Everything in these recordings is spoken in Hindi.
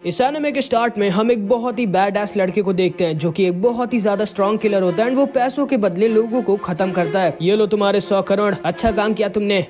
इस एनिमे के स्टार्ट में हम एक बहुत ही बैड एस लड़के को देखते हैं जो कि एक बहुत ही ज्यादा स्ट्रॉन्ग किलर होता है एंड वो पैसों के बदले लोगों को खत्म करता है। ये लो तुम्हारे 100 करोड़, अच्छा काम किया तुमने।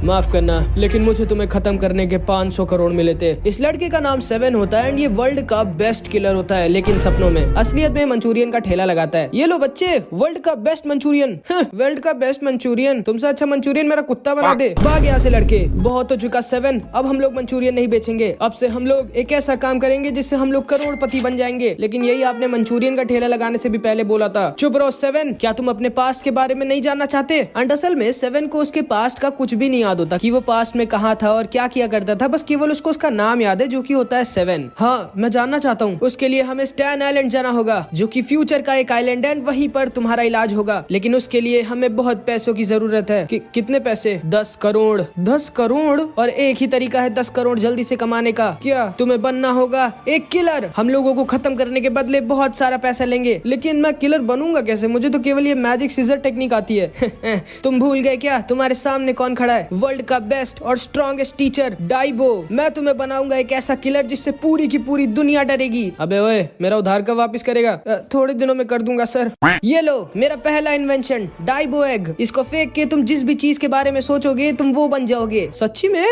माफ करना, लेकिन मुझे तुम्हें खत्म करने के 500 करोड़ मिले थे। इस लड़के का नाम 7 होता है एंड ये वर्ल्ड का बेस्ट किलर होता है, लेकिन सपनों में। असलियत में मंचूरियन का ठेला लगाता है। ये लो बच्चे, वर्ल्ड का बेस्ट मंचूरियन। वर्ल्ड का बेस्ट मंचूरियन, तुमसे अच्छा मंचूरियन मेरा कुत्ता बना दे। भाग यहाँ से लड़के, बहुत हो चुका 7। अब हम लोग मंचूरियन नहीं बेचेंगे। अब से हम लोग एक ऐसा काम करेंगे जिससे हम लोग करोड़पति बन जाएंगे। लेकिन यही आपने मंचूरियन का ठेला लगाने से भी पहले बोला था। चुप रहो 7, क्या तुम अपने पास्ट के बारे में नहीं जानना चाहते? एंड असल में 7 को उसके पास्ट का कुछ भी नहीं याद होता कि वो पास्ट में कहाँ था और क्या किया करता था। बस केवल उसको उसका नाम याद है जो कि होता है 7। हाँ, मैं जानना चाहता हूँ। उसके लिए हमें स्टैन आइलैंड जाना होगा जो कि फ्यूचर का एक आइलैंड है, वहीं पर तुम्हारा इलाज होगा। लेकिन उसके लिए हमें बहुत पैसों की जरूरत है। कितने पैसे? 10 करोड़। 10 करोड़? और एक ही तरीका है 10 करोड़ जल्दी से कमाने का। क्या? तुम्हें बनना होगा एक किलर। हम लोगों को खत्म करने के बदले बहुत सारा पैसा लेंगे। लेकिन मैं किलर बनूंगा कैसे? मुझे तो केवल ये मैजिक सीजर टेक्निक आती है। तुम भूल गए क्या? तुम्हारे सामने कौन खड़ा है? वर्ल्ड का बेस्ट और स्ट्रॉन्गेस्ट टीचर डाइबो। मैं तुम्हें बनाऊंगा एक ऐसा किलर जिससे पूरी की पूरी दुनिया डरेगी। अबे ओए, मेरा उधार कब वापस करेगा? थोड़े दिनों में कर दूंगा सर। ये लो मेरा पहला इन्वेंशन, डाइबो एग। इसको फेंक के तुम जिस भी चीज के बारे में सोचोगे तुम वो बन जाओगे। सच्ची में?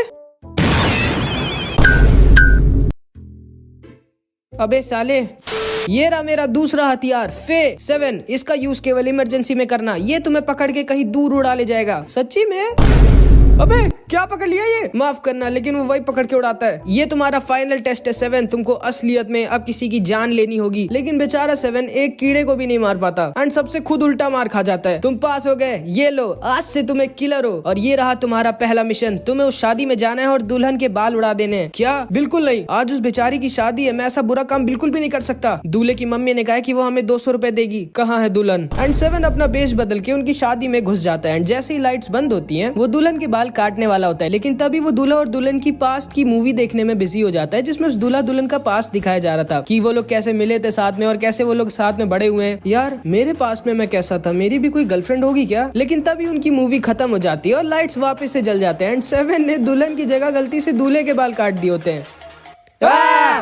अबे साले, ये रहा मेरा दूसरा हथियार, फे 7। इसका यूज केवल इमरजेंसी में करना। ये तुम्हें पकड़ के कहीं दूर उड़ा ले जाएगा। सच्ची में? अबे क्या पकड़ लिया ये? माफ करना, लेकिन वो वही पकड़ के उड़ाता है। ये तुम्हारा फाइनल टेस्ट है 7। तुमको असलियत में अब किसी की जान लेनी होगी। लेकिन बेचारा 7 एक कीड़े को भी नहीं मार पाता एंड सबसे खुद उल्टा मार खा जाता है। तुम पास हो गए। ये लो, आज से तुम एक किलर हो। और ये रहा तुम्हारा पहला मिशन। तुम्हें उस शादी में जाना है और दुल्हन के बाल उड़ा देने हैं। क्या? बिल्कुल नहीं, आज उस बेचारी की शादी है। मैं ऐसा बुरा काम बिल्कुल भी नहीं कर सकता। दूल्हे की मम्मी ने कहा कि वो हमें 200 रुपए देगी। कहाँ है दुल्हन? एंड 7 अपना बेस बदल के उनकी शादी में घुस जाता है एंड जैसे ही लाइट्स बंद होती है वो दुल्हन के बाल काटने वाला होता है। लेकिन तभी वो दूल्हा और दुल्हन की पास्ट की मूवी देखने में बिजी हो जाता है, जिसमें उस दूल्हा दुल्हन का पास्ट दिखाया जा रहा था कि वो लोग कैसे मिले थे साथ में और कैसे वो लोग साथ में बड़े हुए हैं। यार, मेरे पास्ट में मैं कैसा था? मेरी भी कोई गर्लफ्रेंड होगी क्या? लेकिन तभी उनकी मूवी खत्म हो जाती है और लाइट्स वापस से जल जाते हैं एंड 7 ने दुल्हन की जगह गलती से दूल्हे के बाल काट दिए होते हैं।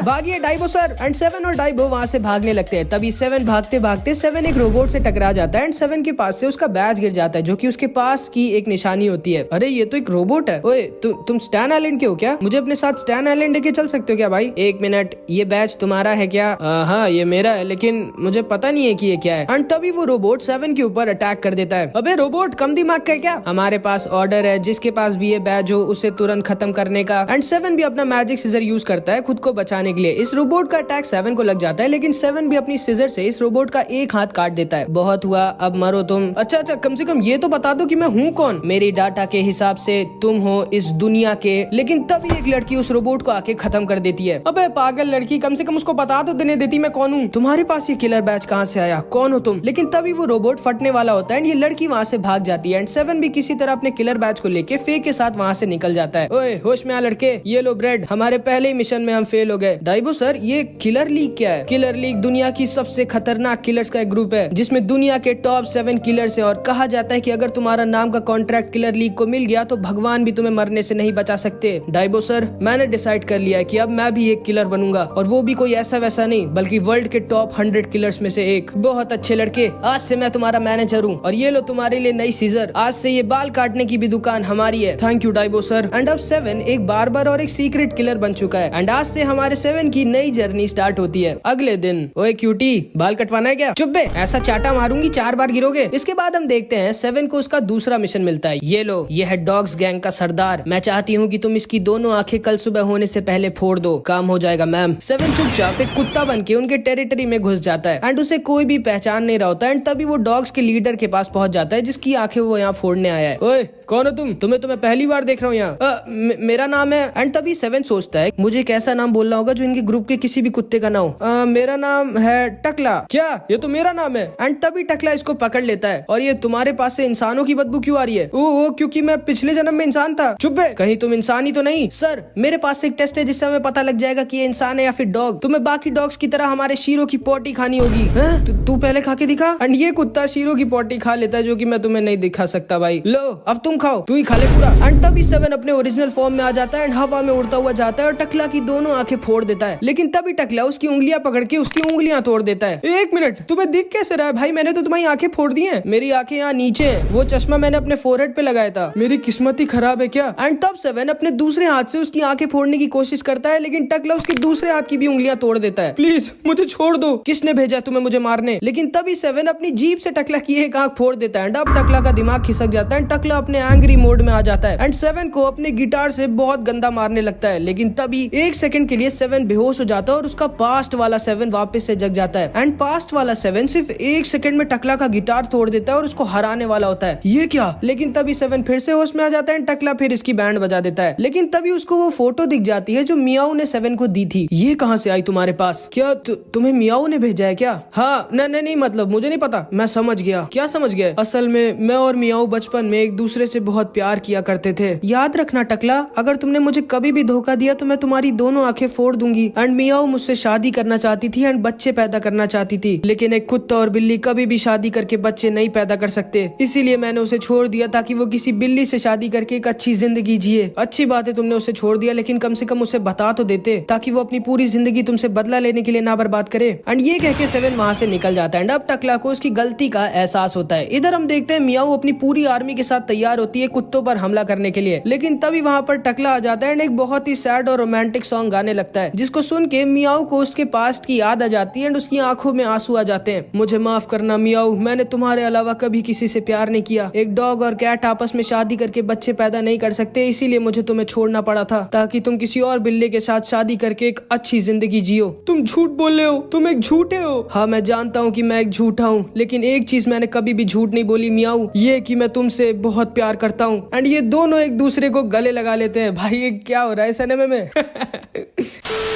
भागिए डाइबो सर। एंड 7 और डाइबो वहाँ से भागने लगते हैं। तभी 7 भागते भागते 7 एक रोबोट से टकरा जाता है एंड 7 के पास से उसका बैज गिर जाता है जो कि उसके पास की एक निशानी होती है। अरे ये तो एक रोबोट है। ओए तुम स्टैन आइलैंड के हो क्या? मुझे अपने साथ स्टैन आइलैंड लेके चल सकते हो क्या भाई? एक मिनट, ये बैज तुम्हारा है क्या? हाँ, ये मेरा है, लेकिन मुझे पता नहीं है कि ये क्या है। एंड तभी वो रोबोट 7 के ऊपर अटैक कर देता है। अबे रोबोट, कम दिमाग का है क्या? हमारे पास ऑर्डर है, जिसके पास भी ये बैज हो उसे तुरंत खत्म करने का। एंड 7 भी अपना मैजिक सीजर यूज करता है खुद को बचाने के लिए। इस रोबोट का अटैक 7 को लग जाता है, लेकिन 7 भी अपनी सीजर से इस रोबोट का एक हाथ काट देता है। बहुत हुआ, अब मरो तुम। अच्छा, कम से कम ये तो बता दो कि मैं हूँ कौन? मेरी डाटा के हिसाब से तुम हो इस दुनिया के। लेकिन तभी एक लड़की उस रोबोट को आके खत्म कर देती है। अबे पागल लड़की, कम से कम उसको बता तो देने देती मैं कौन हूँ। तुम्हारे पास ये किलर बैच कहाँ से आया? कौन हो तुम? लेकिन तभी वो रोबोट फटने वाला होता है एंड ये लड़की वहाँ से भाग जाती है एंड 7 भी किसी तरह अपने किलर बैच को लेके फे के साथ वहाँ से निकल जाता है। ओए होश में आ लड़के, ये लो ब्रेड। हमारे पहले ही मिशन में हम फेल हो गए। डाइबो सर, ये किलर लीग क्या है? किलर लीग दुनिया की सबसे खतरनाक किलर्स का एक ग्रुप है जिसमें दुनिया के टॉप 7 किलर्स है। और कहा जाता है कि अगर तुम्हारा नाम का कॉन्ट्रैक्ट किलर लीग को मिल गया तो भगवान भी तुम्हें मरने से नहीं बचा सकते। डाइबो सर, मैंने डिसाइड कर लिया है कि अब मैं भी एक किलर बनूंगा, और वो भी कोई ऐसा वैसा नहीं बल्कि वर्ल्ड के टॉप 100 किलर्स में से एक। बहुत अच्छे लड़के, आज से मैं तुम्हारा मैनेजर हूँ और ये लो तुम्हारे लिए नई सीजर। आज से ये बाल काटने की भी दुकान हमारी है। थैंक यू डाइबो सर। एंड अब 7 एक बार्बर और एक सीक्रेट किलर बन चुका है एंड आज से हमारे 7 की नई जर्नी स्टार्ट होती है। अगले दिन, ओए क्यूटी, बाल कटवाना है क्या? चुप बे, ऐसा चाटा मारूंगी 4 बार गिरोगे। इसके बाद हम देखते हैं 7 को उसका दूसरा मिशन मिलता है। ये लो, ये है डॉग्स गैंग का सरदार। मैं चाहती हूँ कि तुम इसकी दोनों आंखें कल सुबह होने से पहले फोड़ दो। काम हो जाएगा मैम। 7 चुपचाप एक कुत्ता बन के उनके टेरिटरी में घुस जाता है एंड उसे कोई भी पहचान नहीं रहा होता एंड तभी वो डॉग्स के लीडर के पास पहुंच जाता है जिसकी आंखें वो यहाँ फोड़ने आया है। ओए कौन हो तुम? तुम्हें पहली बार देख रहा हूँ यहाँ। मेरा नाम है। एंड तभी 7 सोचता है मुझे एक ऐसा नाम बोलना होगा जो इनके ग्रुप के किसी भी कुत्ते का ना हो। मेरा नाम है टकला। क्या? ये तो मेरा नाम है। एंड तभी टकला इसको पकड़ लेता है। और ये तुम्हारे पास से इंसानों की बदबू क्यों आ रही है? वो क्योंकि मैं पिछले जन्म में इंसान था। चुप बे, कहीं तुम इंसान ही तो नहीं? सर, मेरे पास एक टेस्ट है जिससे हमें पता लग जाएगा कि ये इंसान है या फिर डॉग। तुम्हें बाकी डॉग्स की तरह हमारे शीरो की पोटी खानी होगी। तू पहले खा के दिखा। एंड ये कुत्ता शीरो की पोटी खा लेता है जो कि मैं तुम्हें नहीं दिखा सकता भाई। लो, अब तुम खाओ, तू ही खा ले पूरा। एंड तभी 7 अपने ओरिजिनल फॉर्म में आ जाता है एंड हवा में उड़ता हुआ जाता है और टकला की दोनों आंखें फोड़ देता है। लेकिन तभी टकला उसकी उंगलियां पकड़ के उसकी उंगलियां तोड़ देता है। एक मिनट, तुम्हें दिख कैसे रहा है भाई? मैंने तो तुम्हारी आंखें फोड़ दी हैं। मेरी आंखें यहाँ नीचे हैं। वो चश्मा मैंने अपने फोरहेड पे लगाया था। मेरी किस्मत ही खराब है क्या? एंड तब 7 अपने दूसरे हाथ से उसकी आंखें फोड़ने की कोशिश करता है, लेकिन टकला उसके दूसरे हाथ की भी उंगलियां तोड़ देता है। प्लीज मुझे छोड़ दो। किसने भेजा तुम्हें मुझे मारने? लेकिन तभी 7 अपनी जीभ से टकला की एक आंख फोड़ देता है एंड अब टकला का दिमाग खिसक जाता है। टकला अपने एंग्री मोड में आ जाता है एंड 7 को अपने गिटार से बहुत गंदा मारने लगता है। लेकिन तभी एक सेकंड के लिए 7 बेहोश हो जाता है और उसका पास्ट वाला 7 वापस से जग जाता है एंड पास्ट वाला 7 सिर्फ एक सेकंड में टकला का गिटार तोड़ देता है और उसको हराने वाला होता है। ये क्या? लेकिन तभी 7 फिर से होश में आ जाता है। टकला फिर इसकी बैंड बजा देता है। लेकिन तभी उसको वो फोटो दिख जाती है जो मियाऊ ने 7 को दी थी। ये कहाँ से आई तुम्हारे पास? क्या तुम्हें मियाऊ ने भेजा है क्या? हाँ, नहीं मतलब मुझे नहीं पता। मैं समझ गया। क्या समझ गया? असल में मैं और मियाऊ बचपन में एक दूसरे से बहुत प्यार किया करते थे। याद रखना टकला, अगर तुमने मुझे कभी भी धोखा दिया तो मैं तुम्हारी दोनों आंखें फोड़ दूंगी। एंड मियाऊ मुझसे शादी करना चाहती थी एंड बच्चे पैदा करना चाहती थी, लेकिन एक कुत्ता और बिल्ली कभी भी शादी करके बच्चे नहीं पैदा कर सकते। इसीलिए मैंने उसे छोड़ दिया ताकि वो किसी बिल्ली से शादी करके एक अच्छी जिंदगी जिए। अच्छी बात है तुमने उसे छोड़ दिया, लेकिन कम से कम उसे बता तो देते ताकि वो अपनी पूरी जिंदगी तुमसे बदला लेने के लिए ना बर्बाद करे। एंड ये कह के 7 वहाँ से निकल जाता है एंड अब टकला को उसकी गलती का एहसास होता है। इधर हम देखते हैं मियाऊ अपनी पूरी आर्मी के साथ तैयार होती है कुत्तों पर हमला करने के लिए। लेकिन तभी वहाँ पर टकला आ जाता है एंड एक बहुत ही सैड और रोमांटिक सॉन्ग गाने लगता है, जिसको सुन के मियाऊ को उसके पास्ट की याद आ जाती है एंड उसकी आंखों में आंसू आ जाते हैं। मुझे माफ करना मियाऊ, मैंने तुम्हारे अलावा कभी किसी से प्यार नहीं किया। एक डॉग और कैट आपस में शादी करके बच्चे पैदा नहीं कर सकते, इसीलिए मुझे तुम्हें छोड़ना पड़ा था ताकि तुम किसी और बिल्ली के साथ शादी करके एक अच्छी जिंदगी जियो। तुम झूठ बोल रहे हो, तुम एक झूठे हो। हाँ, मैं जानता हूँ कि मैं एक झूठा हूँ, लेकिन एक चीज मैंने कभी भी झूठ नहीं बोली मियाऊ, ये कि मैं तुमसे बहुत प्यार करता हूँ। एंड ये दोनों एक दूसरे को गले लगा लेते हैं। भाई ये क्या हो रहा है सिनेमा में?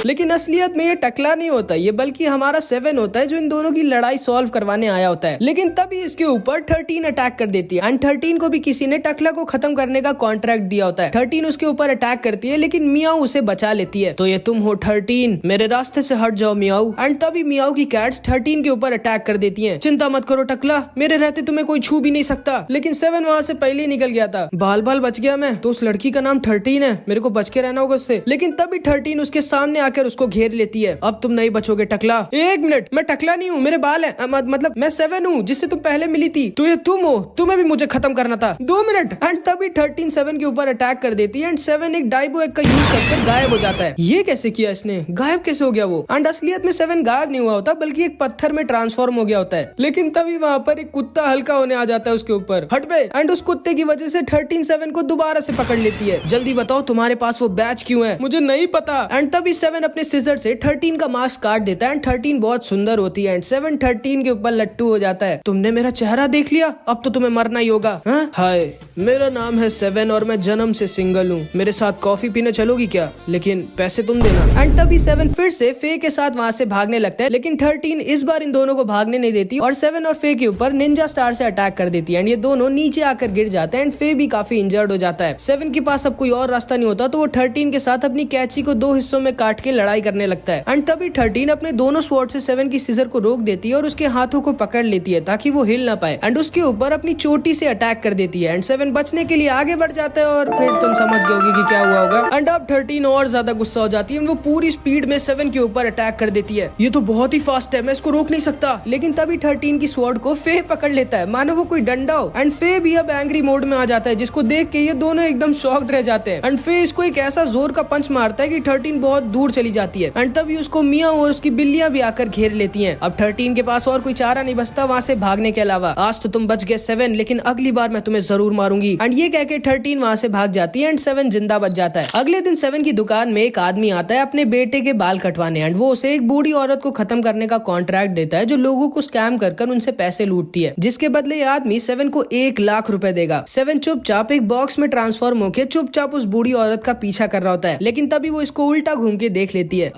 लेकिन असलियत में ये टकला नहीं होता, ये बल्कि हमारा 7 होता है जो इन दोनों की लड़ाई सॉल्व करवाने आया होता है। लेकिन तभी इसके ऊपर 13 अटैक कर देती है एंड 13 को भी किसी ने टकला को खत्म करने का कॉन्ट्रैक्ट दिया होता है। 13 उसके ऊपर अटैक करती है, लेकिन मियाऊ उसे बचा लेती है। तो ये तुम हो 13, मेरे रास्ते से हट जाओ मियाऊ। एंड तभी मियाऊ की कैट्स 13 के ऊपर अटैक कर देती है। चिंता मत करो टकला, मेरे रहते तुम्हें कोई छू भी नहीं सकता। लेकिन 7 वहाँ से पहले ही निकल गया था। बाल बच गया मैं तो। उस लड़की का नाम 13 है, मेरे को बच के रहना होगा उससे। लेकिन तभी 13 उसके सामने आकर उसको घेर लेती है। अब तुम नहीं बचोगे टकला। एक मिनट, मैं टकला नहीं हूँ, मेरे बाल है, मतलब मैं 7 हूँ जिससे तुम पहले मिली थी। तो ये तुम हो, तुम्हें भी मुझे खत्म करना था। 2 मिनट। एंड तभी 13 7 के ऊपर अटैक कर देती है एंड 7 एक डाइबो एक का यूज करके गायब हो जाता है। ये कैसे किया इसने? गायब कैसे हो गया वो? एंड असलियत में 7 गायब नहीं हुआ होता, बल्कि एक पत्थर में ट्रांसफॉर्म हो गया होता है। लेकिन तभी वहाँ पर एक कुत्ता हल्का होने आ जाता है उसके ऊपर। हट बे। एंड उस कुत्ते की वजह से 13 7 को दोबारा से पकड़ लेती है। जल्दी बताओ तुम्हारे पास वो बैच क्यों है? मुझे नहीं पता। एंड तभी 7 अपने सिजर से 13 का मास्क काट देता है एंड 13 बहुत सुंदर होती है एंड 7 13 के ऊपर लट्टू हो जाता है। तुमने मेरा चेहरा देख लिया, अब तो तुम्हें मरना ही होगा। हाय, मेरा नाम है 7 और मैं जन्म से सिंगल हूँ। मेरे साथ कॉफी पीने चलोगी क्या? लेकिन पैसे तुम देना। एंड तभी 7 फिर से फे के साथ वहाँ से भागने लगता है, लेकिन 13 इस बार इन दोनों को भागने नहीं देती और 7 और फे के ऊपर निंजा स्टार से अटैक कर देती है एंड ये दोनों नीचे आकर गिर जाते हैं एंड फे भी काफी इंजर्ड हो जाता है। 7 के पास अब कोई और रास्ता नहीं होता, तो वो 13 के साथ अपनी कैची को 2 हिस्सों में काट के लड़ाई करने लगता है। एंड तभी 13 अपने दोनों स्वॉर्ड से 7 की सीजर को रोक देती है और उसके हाथों को पकड़ लेती है ताकि वो हिल ना पाए एंड उसके ऊपर अपनी चोटी से अटैक कर देती है एंड 7 बचने के लिए आगे बढ़ जाता है और फिर तुम समझ गए होगे कि क्या हुआ होगा। एंड अब 13 और ज्यादा गुस्सा हो जाती है, वो पूरी स्पीड में 7 के ऊपर अटैक कर देती है। ये तो बहुत ही फास्ट है, मैं इसको रोक नहीं सकता। लेकिन तभी 13 की स्वॉर्ड को फे पकड़ लेता है, मानो वो कोई डंडा हो। एंड फे भी अब एंग्री मोड में आ जाता है, जिसको देख के ये दोनों एकदम शॉक्ड रह जाते हैं। एंड फे इसको एक ऐसा जोर का पंच मारता है कि 13 बहुत दूर चली जाती है एंड तभी उसको मियाँ और उसकी बिल्लियां भी आकर घेर लेती हैं। अब 13 के पास और कोई चारा नहीं बचता वहाँ से भागने के अलावा। आज तो तुम बच गए 7, लेकिन अगली बार मैं तुम्हें जरूर मारूंगी। एंड ये कहके 13 वहाँ से भाग जाती है एंड 7 जिंदा बच जाता है। अगले दिन 7 की दुकान में एक आदमी आता है अपने बेटे के बाल कटवाने एंड वो उसे एक बूढ़ी औरत को खत्म करने का कॉन्ट्रैक्ट देता है जो लोगों को स्कैम कर उनसे पैसे लूटती है, जिसके बदले ये आदमी 7 को 1 लाख रुपए देगा। 7 चुपचाप एक बॉक्स में ट्रांसफॉर्म होकर चुपचाप उस बूढ़ी औरत का पीछा कर रहा होता है, लेकिन तभी वो इसको उल्टा घूम के देख लेती है।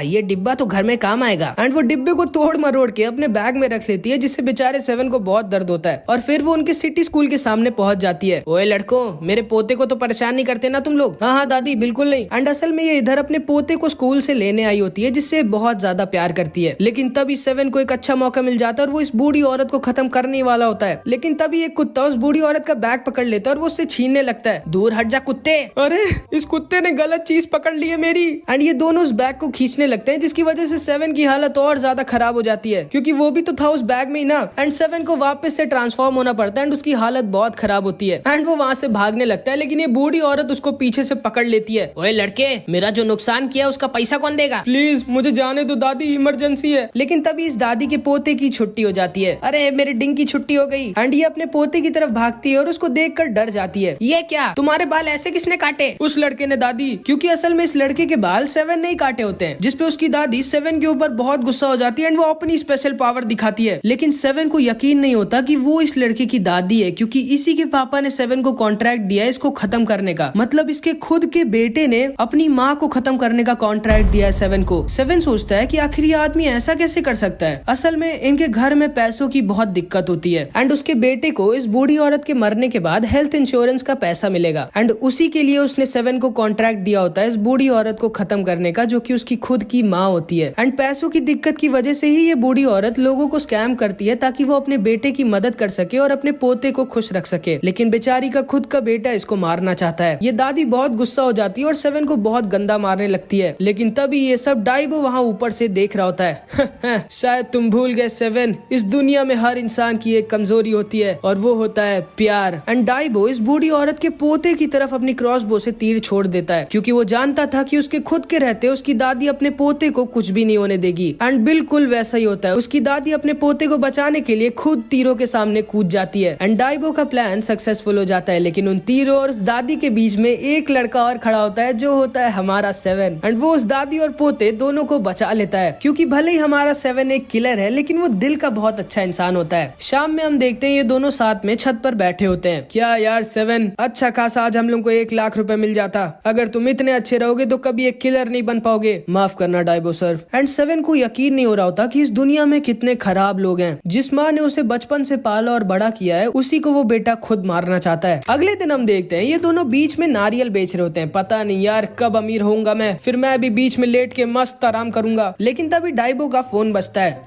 ये डिब्बा तो घर में काम आएगा। एंड वो डिब्बे को तोड़ मरोड़ के अपने बैग में रख लेती है, जिससे बेचारे 7 को बहुत दर्द होता है। और फिर वो उनके सिटी स्कूल के सामने पहुंच जाती है। ओए लड़कों, मेरे पोते को तो परेशान नहीं करते ना तुम लोग? हाँ दादी, बिल्कुल नहीं। एंड असल में ये इधर अपने पोते को स्कूल से लेने आई होती है, जिससे बहुत ज्यादा प्यार करती है। लेकिन तभी 7 को एक अच्छा मौका मिल जाता है और वो इस बूढ़ी औरत को खत्म करने वाला होता है। लेकिन तभी एक कुत्ता उस बूढ़ी औरत का बैग पकड़ लेता है और वो उससे छीनने लगता है। दूर हट जा कुत्ते। अरे इस कुत्ते ने गलत चीज पकड़ ली है मेरी। एंड ये दोनों उस बैग को खींचने लगते हैं, जिसकी वजह से 7 की हालत और ज्यादा खराब हो जाती है, क्योंकि वो भी तो था उस बैग में ही ना। एंड 7 को वापस से ट्रांसफॉर्म होना पड़ता है एंड उसकी हालत बहुत खराब होती है। एंड वो वहाँ से भागने लगता है, लेकिन ये बूढ़ी औरत उसको पीछे से पकड़ लेती है। ओए लड़के, मेरा जो नुकसान किया उसका पैसा कौन देगा? प्लीज मुझे जाने दो दादी, इमरजेंसी है। लेकिन तभी इस दादी के पोते की छुट्टी हो जाती है। अरे मेरे डिंग की छुट्टी हो गई। एंड ये अपने पोते की तरफ भागती है और उसको देखकर डर जाती है। ये क्या, तुम्हारे बाल ऐसे किसने काटे? उस लड़के ने दादी, क्योंकि असल में इस लड़के के बाल 7 नहीं काटे होते हैं, जिसपे उसकी दादी 7 के ऊपर बहुत गुस्सा हो जाती है एंड वो अपनी स्पेशल पावर दिखाती है। लेकिन 7 को यकीन नहीं होता कि वो इस लड़के की दादी है, क्योंकि इसी के पापा ने 7 को कॉन्ट्रैक्ट दिया है इसको खत्म करने का। मतलब इसके खुद के बेटे ने अपनी माँ को खत्म करने का कॉन्ट्रैक्ट दिया है 7 को। 7 सोचता है कि आखिर ये आदमी ऐसा कैसे कर सकता है। असल में इनके घर में पैसों की बहुत दिक्कत होती है एंड उसके बेटे को इस बूढ़ी औरत के मरने के बाद हेल्थ इंश्योरेंस का पैसा मिलेगा एंड उसी के लिए उसने 7 को कॉन्ट्रैक्ट दिया होता है इस बूढ़ी औरत को खत्म करने का, जो कि उसकी खुद की माँ होती है। एंड पैसों की दिक्कत की वजह से ही ये बूढ़ी औरत लोगों को स्कैम करती है, ताकि वो अपने बेटे की मदद कर सके और अपने पोते को खुश रख सके। लेकिन बेचारी का खुद का बेटा इसको मारना चाहता है। ये दादी बहुत गुस्सा हो जाती है और 7 को बहुत गंदा मारने लगती है। लेकिन तभी ये सब डाइबो वहाँ ऊपर से देख रहा होता है। शायद तुम भूल गए 7, इस दुनिया में हर इंसान की एक कमजोरी होती है और वो होता है प्यार। एंड डाइबो इस बूढ़ी औरत के पोते की तरफ अपनी क्रॉसबो से तीर छोड़ देता है, क्योंकि वो जानता था कि उसके खुद के रहते उसकी दादी अपने पोते को कुछ भी नहीं होने देगी। एंड बिल्कुल वैसा ही होता है, उसकी दादी अपने पोते को बचाने के लिए खुद तीरों के सामने कूद जाती है एंड डाइबो का प्लान सक्सेसफुल हो जाता है। लेकिन उन तीरों और उस दादी के बीच में एक लड़का और खड़ा होता है, जो होता है हमारा 7। एंड वो उस दादी और पोते दोनों को बचा लेता है, क्योंकि भले ही हमारा 7 एक किलर है, लेकिन वो दिल का बहुत अच्छा इंसान होता है। शाम में हम देखते हैं ये दोनों साथ में छत पर बैठे होते हैं। क्या यार 7, अच्छा खासा आज हम लोग को 1 लाख रुपए मिल जाता। अगर तुम इतने अच्छे रहोगे तो कभी एक किलर नहीं बन पाओगे। माफ करना डाइबो सर। एंड 7 को यकीन नहीं हो रहा होता कि इस दुनिया में कितने खराब लोग हैं। जिस माँ ने उसे बचपन से पाला और बड़ा किया है, उसी को वो बेटा खुद मारना चाहता है। अगले दिन हम देखते हैं ये दोनों बीच में नारियल बेच रहे होते हैं। पता नहीं यार कब अमीर होऊंगा मैं, फिर मैं भी बीच में लेट के मस्त आराम करूंगा। लेकिन तभी डाइबो का फोन बजता है।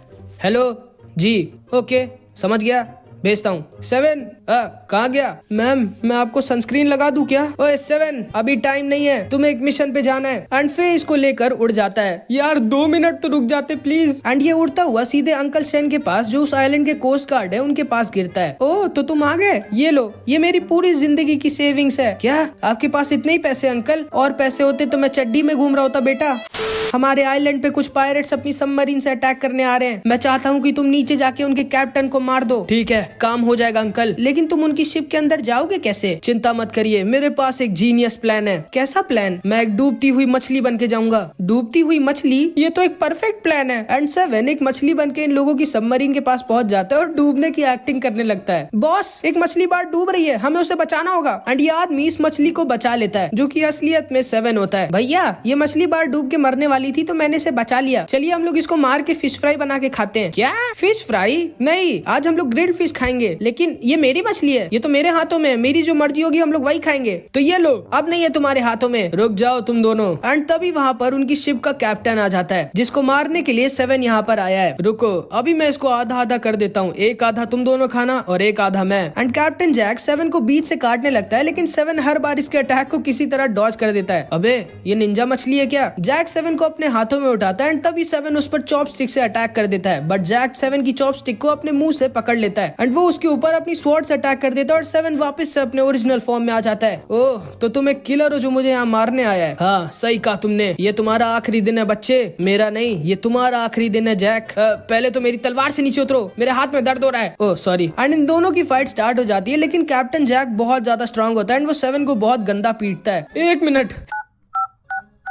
हेलो जी, ओके समझ गया, भेजता हूँ। 7 कहाँ गया? मैम मैं आपको सनस्क्रीन लगा दूं क्या? ओए 7 अभी टाइम नहीं है, तुम्हें एक मिशन पे जाना है। एंड फिर इसको लेकर उड़ जाता है। यार 2 मिनट तो रुक जाते प्लीज। एंड ये उड़ता हुआ सीधे अंकल सेन के पास, जो उस आइलैंड के कोस्ट गार्ड है, उनके पास गिरता है। ओह तो तुम आ गए, ये लो, ये मेरी पूरी जिंदगी की सेविंग्स है। क्या आपके पास इतने ही पैसे अंकल? और पैसे होते तो मैं चड्डी में घूम रहा होता बेटा। हमारे आइलैंड पे कुछ पायरेट्स अपनी सबमरीन से अटैक करने आ रहे हैं। मैं चाहता हूँ कि तुम नीचे जाके उनके कैप्टन को मार दो। ठीक है, काम हो जाएगा अंकल, लेकिन तुम उनकी शिप के अंदर जाओगे कैसे? चिंता मत करिए, मेरे पास एक जीनियस प्लान है। कैसा प्लान? मैं एक डूबती हुई मछली बन के जाऊंगा। डूबती हुई मछली? ये तो एक परफेक्ट प्लान है। एंड 7 एक मछली बन के इन लोगों की सबमरीन के पास पहुंच जाता है और डूबने की एक्टिंग करने लगता है। बॉस एक मछली बार डूब रही है, हमें उसे बचाना होगा। एंड ये आदमी इस मछली को बचा लेता है, जो की असलियत में 7 होता है। भैया ये मछली बार डूब के मरने वाली थी, तो मैंने इसे बचा लिया। चलिए हम लोग इसको मार के फिश फ्राई बना के खाते हैं। क्या फिश फ्राई? नहीं, आज हम लोग ग्रिल्ड फिश खाएंगे। लेकिन ये मेरी मछली है, ये तो मेरे हाथों में है, मेरी जो मर्जी होगी हम लोग वही खाएंगे। तो ये लो, अब नहीं है तुम्हारे हाथों में, रुक जाओ तुम दोनों। एंड तभी वहाँ पर उनकी शिप का कैप्टन आ जाता है, जिसको मारने के लिए 7 यहाँ पर आया है। रुको, अभी मैं इसको आधा आधा कर देता हूँ, एक आधा तुम दोनों खाना और एक आधा मैं। एंड कैप्टन जैक 7 को बीच से काटने लगता है, लेकिन 7 हर बार इसके अटैक को किसी तरह डॉज कर देता है। अबे ये निंजा मछली है क्या? जैक 7 को अपने हाथों में उठाता है एंड तभी 7 उस पर चॉपस्टिक से अटैक कर देता है, बट जैक 7 की चॉपस्टिक को अपने मुंह से पकड़ लेता है एंड वो उसके ऊपर अपनी स्वॉर्ड से अटैक कर देता है और 7 वापस से अपने ओरिजिनल फॉर्म में आ जाता है। ओह तो तुम एक किलर हो जो मुझे यहाँ मारने आया है। हाँ सही कहा तुमने, ये तुम्हारा आखिरी दिन है बच्चे, मेरा नहीं, ये तुम्हारा आखिरी दिन है जैक। पहले तो मेरी तलवार से नीचे उतरो, मेरे हाथ में दर्द हो रहा है। Oh sorry. एंड इन दोनों की फाइट स्टार्ट हो जाती है, लेकिन कैप्टन जैक बहुत ज्यादा स्ट्रांग होता है एंड वो 7 को बहुत गंदा पीटता है। 1 मिनट।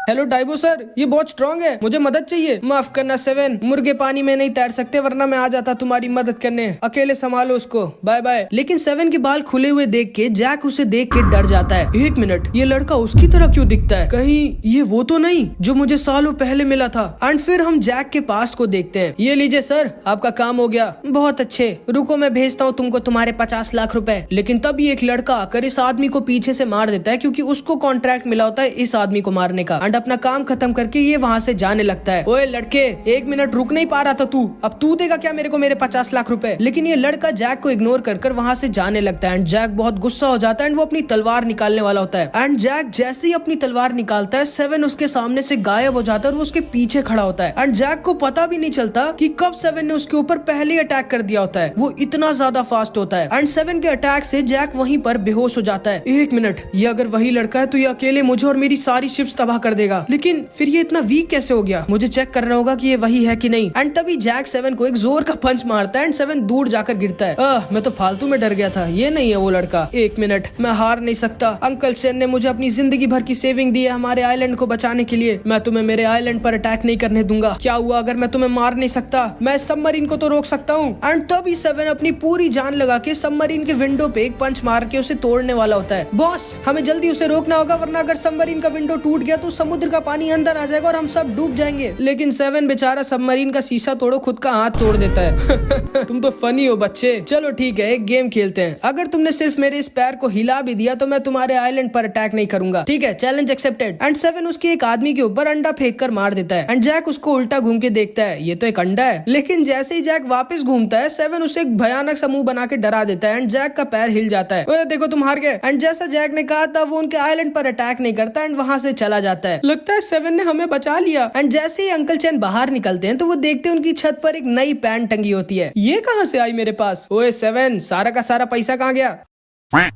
हेलो डाइबो सर, ये बहुत स्ट्रांग है, मुझे मदद चाहिए। माफ करना 7, मुर्गे पानी में नहीं तैर सकते, वरना मैं आ जाता तुम्हारी मदद करने। अकेले संभालो उसको, बाय बाय। लेकिन 7 के बाल खुले हुए देख के जैक उसे देख के डर जाता है। एक मिनट, ये लड़का उसकी तरह क्यों दिखता है? कहीं ये वो तो नहीं जो मुझे सालों पहले मिला था? एंड फिर हम जैक के पास्ट को देखते हैं। ये लीजिए सर, आपका काम हो गया। बहुत अच्छे, रुको मैं भेजता हूँ तुमको तुम्हारे 50 लाख रुपए। लेकिन तभी एक लड़का आकर इस आदमी को पीछे से मार देता है, क्योंकि उसको कॉन्ट्रैक्ट मिला होता है इस आदमी को मारने का। एंड अपना काम खत्म करके ये वहाँ से जाने लगता है। ओए लड़के, 1 मिनट रुक नहीं पा रहा था तू? अब तू देगा क्या मेरे को मेरे 50 लाख रुपए? लेकिन ये लड़का जैक को इग्नोर कर वहाँ से जाने लगता है। एंड जैक बहुत गुस्सा हो जाता है एंड वो अपनी तलवार निकालने वाला होता है। एंड जैक जैसे ही अपनी तलवार निकालता है, 7 उसके सामने से गायब हो जाता है और वो उसके पीछे खड़ा होता है। एंड जैक को पता भी नहीं चलता कि कब 7 ने उसके ऊपर पहले अटैक कर दिया होता है। वो इतना ज्यादा फास्ट होता है। एंड 7 के अटैक से जैक वहीं पर बेहोश हो जाता है। 1 मिनट, ये अगर वही लड़का है तो ये अकेले मुझे और मेरी सारी शिप्स तबाह कर देगा। लेकिन फिर ये इतना वीक कैसे हो गया? मुझे चेक करना होगा कि ये वही है कि नहीं। एंड तभी जैक 7 को एक जोर का पंच मारता है एंड 7 दूर जाकर गिरता है। मैं तो फालतू में डर गया था, ये नहीं है वो लड़का। 1 मिनट, मैं हार नहीं सकता। अंकल सेन ने मुझे अपनी जिंदगी भर की सेविंग दी है हमारे आइलैंड को बचाने के लिए। मैं तुम्हें मेरे आइलैंड पर अटैक नहीं करने दूंगा। क्या हुआ अगर मैं तुम्हें मार नहीं सकता? मैं सबमरीन को तो रोक सकता हूँ। एंड तभी 7 अपनी पूरी जान लगा के सबमरीन के विंडो पे एक पंच मार के उसे तोड़ने वाला होता है। बॉस, हमें जल्दी उसे रोकना होगा, वरना अगर सबमरीन का विंडो टूट गया तो समुद्र का पानी अंदर आ जाएगा और हम सब डूब जाएंगे। लेकिन 7 बेचारा सबमरीन का शीशा तोड़ो खुद का हाथ तोड़ देता है। तुम तो फनी हो बच्चे। चलो ठीक है, एक गेम खेलते हैं। अगर तुमने सिर्फ मेरे इस पैर को हिला भी दिया तो मैं तुम्हारे आइलैंड पर अटैक नहीं करूंगा, ठीक है? Challenge accepted. एंड 7 उसके एक आदमी के ऊपर अंडा फेंक कर मार देता है। एंड जैक उसको उल्टा घूम के देखता है, ये तो एक अंडा है। लेकिन जैसे ही जैक वापस घूमता है, 7 उसे एक भयानक सा मुंह बना के डरा देता है एंड जैक का पैर हिल जाता है। ओए देखो, तुम हार गए। एंड जैसा जैक ने कहा था, वो उनके आइलैंड पर अटैक नहीं करता एंड वहां से चला जाता है। लगता है 7 ने हमें बचा लिया। एंड जैसे ही अंकल चैन बाहर निकलते हैं तो वो देखते हैं उनकी छत पर एक नई पैंट टंगी होती है। ये कहां से आई मेरे पास? ओए 7, सारा का सारा पैसा कहां गया?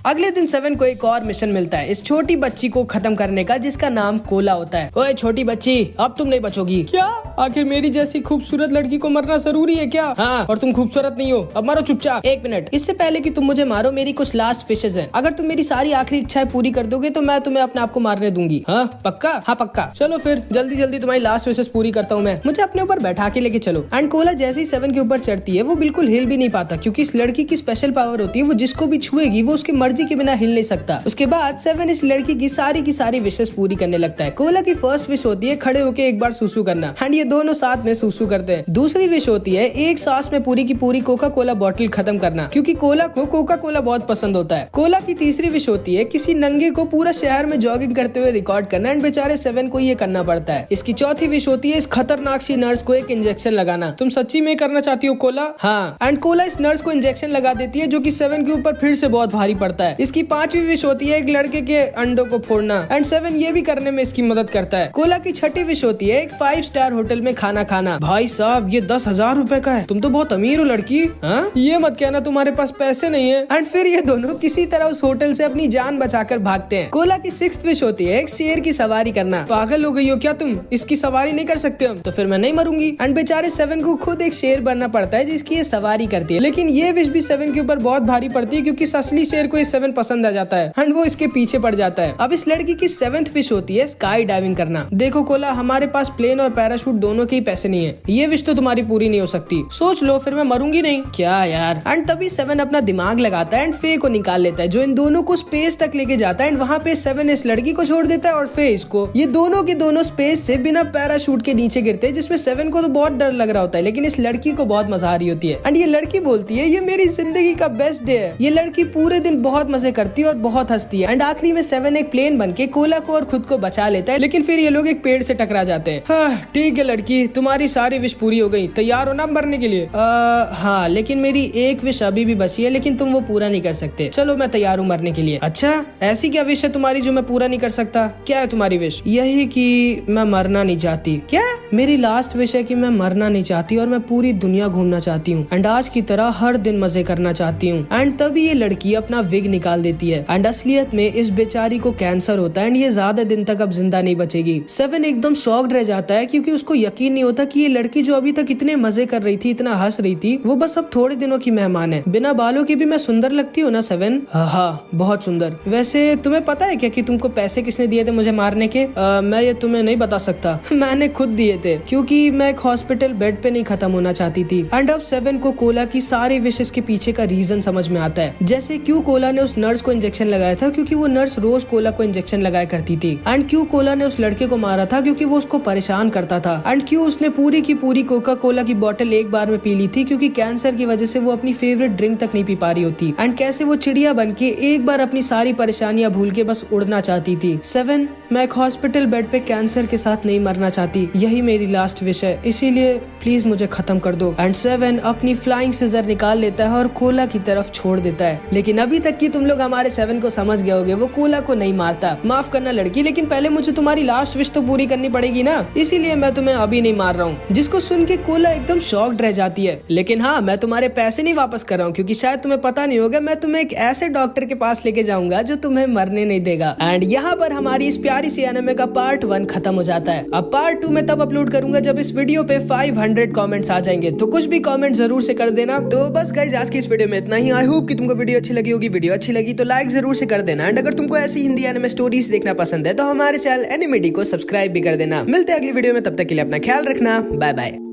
अगले दिन 7 को एक और मिशन मिलता है इस छोटी बच्ची को खत्म करने का, जिसका नाम कोला होता है। ओए छोटी बच्ची, अब तुम नहीं बचोगी। क्या? आखिर मेरी जैसी खूबसूरत लड़की को मरना जरूरी है क्या? हाँ, और तुम खूबसूरत नहीं हो, अब मरो चुपचाप। 1 मिनट, इससे पहले कि तुम मुझे मारो, मेरी कुछ लास्ट विशेस हैं। अगर तुम मेरी सारी आखिरी इच्छाएं पूरी कर दोगे तो मैं तुम्हें अपने आप को मारने दूंगी। हाँ पक्का? हाँ पक्का। चलो फिर जल्दी जल्दी तुम्हारी लास्ट विशेस पूरी करता हूँ मैं। मुझे अपने ऊपर बैठा के लेके चलो। एंड कोला जैसे ही 7 के ऊपर चढ़ती है, वो बिल्कुल हिल भी नहीं पाता, क्योंकि इस लड़की की स्पेशल पावर होती है, वो जिसको भी छुएगी वो उसकी मर्जी के बिना हिल नहीं सकता। उसके बाद 7 इस लड़की की सारी विशेस पूरी करने लगता है। कोला की फर्स्ट विश होती है खड़े होके एक बार सुसु करना। एंड ये दोनों साथ में सुसु करते हैं। दूसरी विश होती है एक सांस में पूरी की पूरी कोका कोला बॉटल खत्म करना, क्योंकि कोला को कोका कोला बहुत पसंद होता है। कोला की तीसरी विश होती है किसी नंगे को पूरा शहर में जॉगिंग करते हुए रिकॉर्ड करना। एंड बेचारे 7 को ये करना पड़ता है। इसकी चौथी विश होती है इस खतरनाक सी नर्स को एक इंजेक्शन लगाना। तुम सच्ची में करना चाहती हो कोला? हाँ। एंड कोला इस नर्स को इंजेक्शन लगा देती है, जो कि 7 के ऊपर फिर से बहुत भारी पड़ता है। इसकी पांचवी विश होती है एक लड़के के अंडों को फोड़ना। एंड 7 ये भी करने में इसकी मदद करता है। कोला की छठी विश होती है एक 5 स्टार होटल में खाना खाना। भाई साहब, ये 10,000 रुपए का है। तुम तो बहुत अमीर हो लड़की। हाँ, ये मत कहना तुम्हारे पास पैसे नहीं है। एंड फिर ये दोनों किसी तरह उस होटल से अपनी जान बचाकर भागते हैं। कोला की 6th विश होती है एक शेर की सवारी करना। पागल हो गई हो क्या तुम? इसकी सवारी नहीं कर सकते हम? तो फिर मैं नहीं मरूंगी। एंड बेचारे 7 को खुद एक शेर बनना पड़ता है जिसकी ये सवारी करती है। लेकिन ये विश भी 7 के ऊपर बहुत भारी पड़ती है, क्योंकि असली शेर को ये 7 पसंद आ जाता है एंड वो इसके पीछे पड़ जाता है। अब इस लड़की की 7th विश होती है स्काई डाइविंग करना। देखो कोला, हमारे पास प्लेन और पैराशूट दोनों के ही पैसे नहीं है। ये विश तो तुम्हारी पूरी नहीं हो सकती। सोच लो, फिर मैं मरूंगी नहीं क्या यार? एंड तभी 7 अपना दिमाग लगाता है एंड फे को निकाल लेता है, जो इन दोनों को स्पेस तक लेके जाता है। एंड वहाँ पे 7 इस लड़की को छोड़ देता है और फे इसको। ये दोनों के दोनों स्पेस से बिना पैराशूट के नीचे गिरते हैं, जिसमें 7 को तो बहुत डर लग रहा होता है, लेकिन इस लड़की को बहुत मजा आ रही होती है। एंड ये लड़की बोलती है ये मेरी जिंदगी का बेस्ट डे है। ये लड़की पूरे दिन बहुत मजे करती है और बहुत हंसती है। एंड आखिरी में 7 एक प्लेन बन के कोला को और खुद को बचा लेता है, लेकिन फिर ये लोग एक पेड़ से टकरा जाते हैं। हाँ, ठीक है लड़की, तुम्हारी सारी विश पूरी हो गई। तैयार हो ना मरने के लिए? हाँ, लेकिन मेरी एक विश अभी भी बची है, लेकिन तुम वो पूरा नहीं कर सकते। चलो मैं तैयार हूँ मरने के लिए। अच्छा, ऐसी क्या विश है तुम्हारी जो मैं पूरा नहीं कर सकता? क्या है तुम्हारी विश? यही कि मैं मरना नहीं चाहती। क्या? मेरी लास्ट विश है कि मैं मरना नहीं चाहती और मैं पूरी दुनिया घूमना चाहती हूँ एंड आज की तरह हर दिन मजे करना चाहती हूँ। एंड तभी ये लड़की अपना अपना विग निकाल देती है एंड असलियत में इस बेचारी को कैंसर होता है एंड ये ज्यादा दिन तक अब जिंदा नहीं बचेगी। 7 एकदम शॉक्ड रह जाता है क्योंकि उसको यकीन नहीं होता कि ये लड़की जो अभी तक इतने मजे कर रही थी, इतना हंस रही थी, वो बस अब थोड़े दिनों की मेहमान है। बिना बालों के भी मैं सुंदर लगती हूँ ना 7? हाँ, बहुत सुंदर। वैसे तुम्हें पता है क्या कि तुमको पैसे किसने दिए थे मुझे मारने के? मैं ये तुम्हें नहीं बता सकता। मैंने खुद दिए थे क्योंकि मैं एक हॉस्पिटल बेड पे नहीं खत्म होना चाहती थी। एंड अब 7 को कोला की सारी विशेष के पीछे का रीजन समझ में आता है, जैसे क्यों कोला ने उस नर्स को इंजेक्शन लगाया था क्योंकि वो नर्स रोज कोला को इंजेक्शन लगाया करती थी। एंड क्यों कोला ने उस लड़के को मारा था क्योंकि वो उसको परेशान करता था। एंड क्यों उसने पूरी की पूरी कोका कोला की बोतल एक बार में पी ली थी क्योंकि कैंसर की वजह से वो अपनी फेवरेट ड्रिंक तक नहीं पी पा रही होती। एंड कैसे वो चिड़िया बन के एक बार अपनी सारी परेशानियां भूल के बस उड़ना चाहती थी। 7, मैं एक हॉस्पिटल बेड पे कैंसर के साथ नहीं मरना चाहती, यही मेरी लास्ट विश है, इसीलिए प्लीज मुझे खत्म कर दो। एंड 7 अपनी फ्लाइंग सीजर निकाल लेता है और कोला की तरफ छोड़ देता है। लेकिन अभी तक की तुम लोग हमारे 7 को समझ गए होगे, वो कोला को नहीं मारता। माफ करना लड़की, लेकिन पहले मुझे तुम्हारी लास्ट विश तो पूरी करनी पड़ेगी ना, इसीलिए मैं तुम्हें अभी नहीं मार रहा हूँ। जिसको सुन के कोला एकदम शॉक्ड रह जाती है। लेकिन हाँ, मैं तुम्हारे पैसे नहीं वापस कर रहा हूँ क्योंकि शायद तुम्हें पता नहीं होगा, मैं तुम्हें एक ऐसे डॉक्टर के पास लेके जाऊंगा जो तुम्हें मरने नहीं देगा। एंड यहाँ पर हमारी इस प्यारी सी एनिमे का पार्ट 1 खत्म हो जाता है। अब पार्ट 2 में तब अपलोड करूंगा जब इस वीडियो पे 500 कमेंट्स आ जाएंगे, तो कुछ भी कमेंट जरूर से कर देना। तो बस गाइस, आज की इस वीडियो में इतना ही। आई होप कि तुमको वीडियो अच्छी लगी होगी। वीडियो अच्छी लगी तो लाइक जरूर से कर देना। एंड अगर तुमको ऐसी हिंदी एनिमे स्टोरीज देखना पसंद है तो हमारे चैनल एनिमेडी को सब्सक्राइब भी कर देना। मिलते हैं अगली वीडियो में, तब तक के लिए अपना ख्याल रखना। Bye bye.